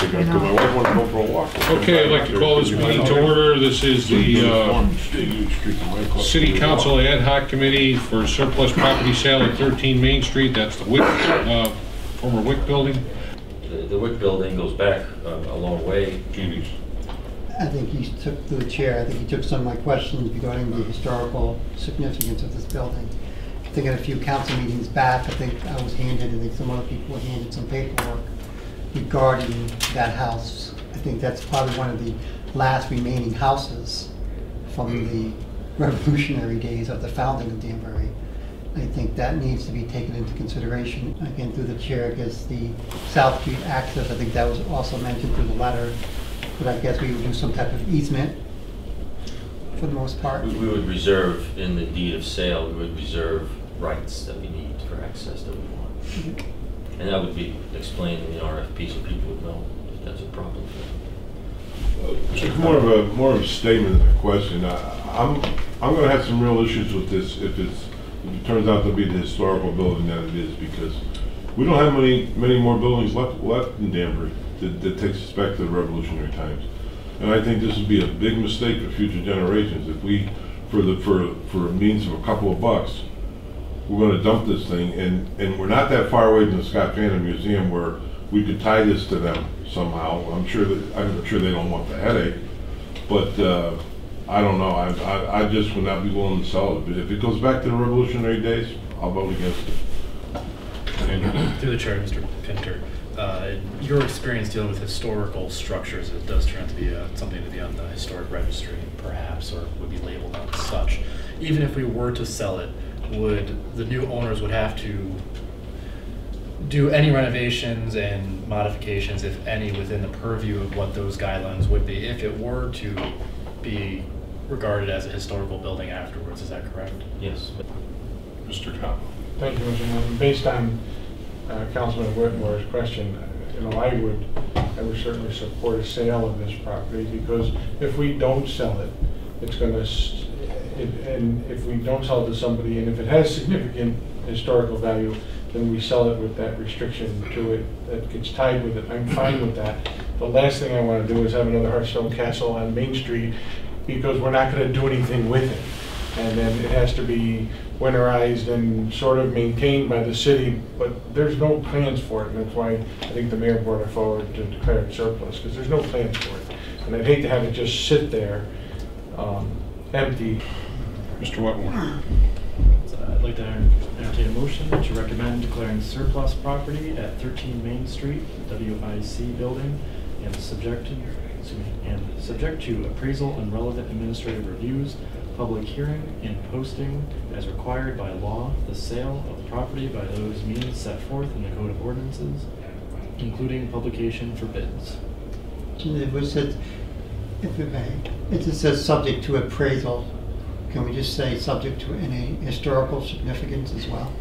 pick up because my wife wants to go for a walk. Okay, I'd like to call this meeting to order. This is the City Council Ad-Hoc Committee for Surplus Property Sale at 13 Main Street. That's the Wick, former Wick building. The Wick building goes back a long way. Jeannie's. I think he took through the chair. I think he took some of my questions regarding the historical significance of this building. I think at a few council meetings back, I think I was handed, I think some other people were handed some paperwork regarding that house. I think that's probably one of the last remaining houses from the revolutionary days of the founding of Danbury. I think that needs to be taken into consideration. Again, through the chair, I guess the South Street access, I think that was also mentioned through the letter. But I guess we would do some type of easement for the most part. We would reserve in the deed of sale, we would reserve rights that we need for access that we want. Mm-hmm. And that would be explained in the RFP so people would know if that's a problem. It's more of a statement than a question. I'm going to have some real issues with this if it turns out to be the historical building that it is, because we don't have many more buildings left in Danbury that takes us back to the revolutionary times. And I think this would be a big mistake for future generations if we, for a means of a couple of bucks, we're going to dump this thing, and we're not that far away from the Scott Phantom Museum where we could tie this to them somehow. I'm sure they don't want the headache, but I don't know. I just would not be willing to sell it. But if it goes back to the revolutionary days, I'll vote against it. Through the chair, Mr. Pinter, your experience dealing with historical structures, it does turn out to be something to be on the historic registry, perhaps, or would be labeled as such. Even if we were to sell it, the new owners would have to do any renovations and modifications, if any, within the purview of what those guidelines would be, if it were to be regarded as a historical building afterwards. Is that correct? Yes. Mr. Cobb. Thank you, Mr. Chairman. Based on Councilman Whitmore's question, I would certainly support a sale of this property, because if we don't sell it, it's going to, and if we don't sell it to somebody, and if it has significant historical value, then we sell it with that restriction to it that gets tied with it. I'm fine with that. The last thing I want to do is have another Hearthstone Castle on Main Street, because we're not going to do anything with it. And then it has to be winterized and sort of maintained by the city, but there's no plans for it, and that's why I think the mayor brought it forward to declare it surplus, because there's no plans for it. And I'd hate to have it just sit there empty. Mr. Whitmore. I'd like to entertain a motion to recommend declaring surplus property at 13 Main Street, WIC building, and subject to appraisal and relevant administrative reviews, public hearing, and posting as required by law, the sale of the property by those means set forth in the Code of Ordinances, including publication for bids. It said, if it may, it just says subject to appraisal. Can we just say subject to any historical significance as well?